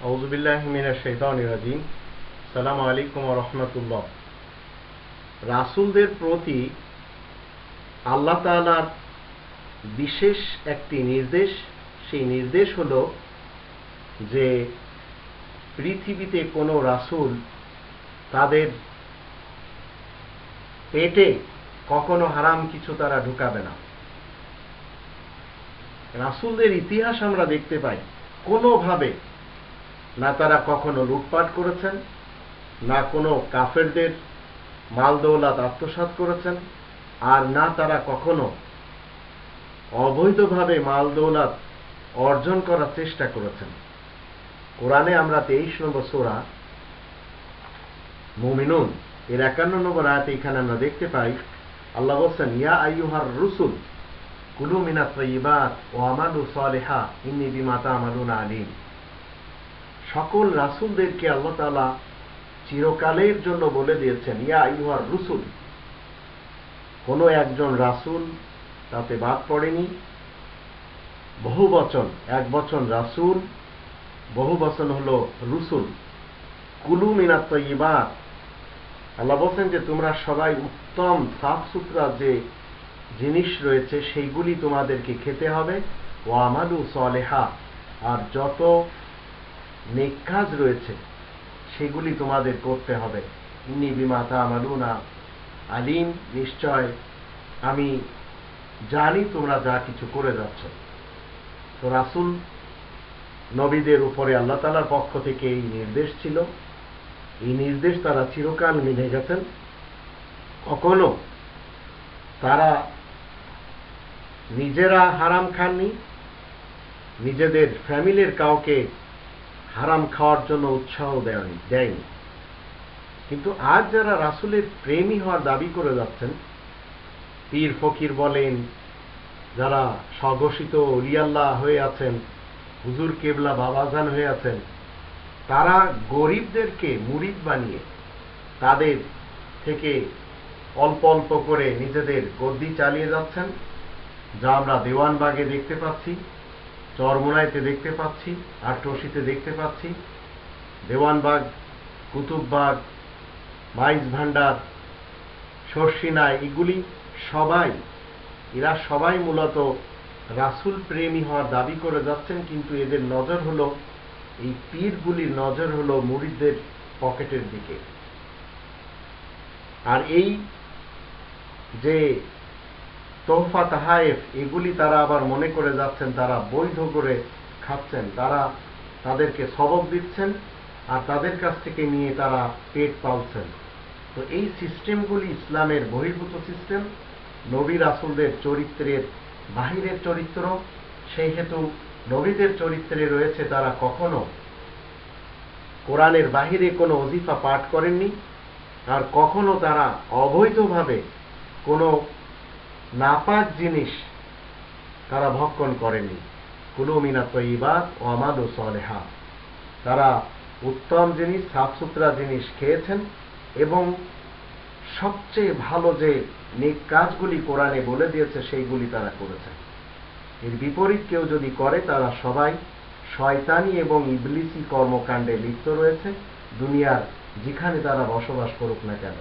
আউযু বিল্লাহি মিনাশ শাইতানির রাজিম। আসসালামু আলাইকুম ওয়া রাহমাতুল্লাহ। রাসূলদের প্রতি আল্লাহ তাআলার বিশেষ একটি নির্দেশ, সেই নির্দেশ হলো যে পৃথিবীতে কোনো রাসূল তাদের পেটে কখনো হারাম কিছু তারা ঢুকাবে না। রাসূলদের ইতিহাস আমরা দেখতে পাই, কোনোভাবে না তারা কখনো লুটপাট করেছেন, না কোনো কাফেরদের মাল দৌলত আত্মসাৎ করেছেন, আর না তারা কখনো অবৈধভাবে মাল দৌলত অর্জন করার চেষ্টা করেছেন। কোরআনে আমরা 23 নম্বর সূরা মুমিনুন এর 51 নম্বর আয়াতে এখানে আমরা দেখতে পাই, আল্লাহ বলছেন, ইয়া আইয়ুহার রুসুল কুলু মিনাত তাইয়্যিবাত ওয়া আমালু সালিহা ইন্নী বিমা তা'মালুনা আলিম। সকল রাসূলদেরকে আল্লাহ তাআলা চিরকালের জন্য বলে দিয়েছেন, ইয়া আইয়ুহার রুসুল। কোনো একজন রাসূল তাতে বাদ পড়েনি। বহু বচন, এক বচন রাসূল, বহু বচন হলো রুসুল। কুলু মিনাত তাইয়্যিবাত, আল্লাহ বলছেন যে তোমরা সবাই উত্তম সাফ সুতরা যে জিনিস রয়েছে সেইগুলি তোমাদেরকে খেতে হবে। ওয়া আমালু সালিহা, আর যত নেক কাজ রয়েছে সেগুলি তোমাদের করতে হবে। ইন্নী বিমা তা'মালুনা আলিম, নিশ্চয় আমি জানি তোমরা যা কিছু করে যাচ্ছ। তো রাসূল নবীদের উপরে আল্লাহ তাআলার পক্ষ থেকে এই নির্দেশ ছিল, এই নির্দেশ তারা চিরকাল মেনে গেছেন। কখনো তারা নিজেরা হারাম খাননি, নিজেদের ফ্যামিলির কাউকে হারাম খাওয়ার জন্য উৎসাহ দেয়নি। কিন্তু আজ যারা রাসূলের প্রেমী হওয়ার দাবি করে যাচ্ছেন, পীর ফকির বলেন, যারা স্বঘোষিত ওলিয়াল্লাহ হয়ে আছেন, হুজুর কেবলা বাবাজান হয়ে আছেন, তারা গরিবদেরকে মুরিদ বানিয়ে তাদের থেকে অল্প অল্প করে নিজেদের গদ্দি চালিয়ে যাচ্ছেন, যা আমরা দেওয়ানবাগে দেখতে পাচ্ছি, চরমোনাইতে দেখতে পাচ্ছি, আটরশিতে দেখতে পাচ্ছি। দেওয়ানবাগ, কুতুববাগ, মাইজ ভান্ডার, শর্ষিনায়, এগুলি এরা সবাই মূলত রাসূল প্রেমী হওয়ার দাবি করে যাচ্ছেন। কিন্তু এদের নজর হলো, এই পীরগুলির নজর হলো মুরিদদের পকেটের দিকে। আর এই যে তোহফা তাহায়েফ, এগুলি তারা আবার মনে করে যাচ্ছেন তারা বৈধ করে খাচ্ছেন, তারা তাদেরকে সবক দিচ্ছেন আর তাদের কাছ থেকে নিয়ে তারা পেট পালছেন। তো এই সিস্টেমগুলি ইসলামের বহির্ভূত সিস্টেম, নবী রাসূলদের চরিত্রের বাহিরের চরিত্র। সেই হেতু নবীদের চরিত্রে রয়েছে তারা কখনো কোরআনের বাহিরে কোনো ওজিফা পাঠ করেননি, আর কখনো তারা অবৈধভাবে কোনো নাপাক জিনিস তারা ভক্ষণ করেননি। কুলু মিনাত তাইয়্যিবাত ওয়া আমালু সালিহা, তারা উত্তম জিনিস, সাফ সুতরা জিনিস খেয়েছেন এবং সবচেয়ে ভালো যে নেক কাজগুলি কোরআনে বলে দিয়েছে সেইগুলি তারা করেছেন। এর বিপরীত কেউ যদি করে, তারা সবাই শয়তানি এবং ইবলিসি কর্মকাণ্ডে লিপ্ত রয়েছে, দুনিয়ার যেখানে তারা বসবাস করুক না কেন।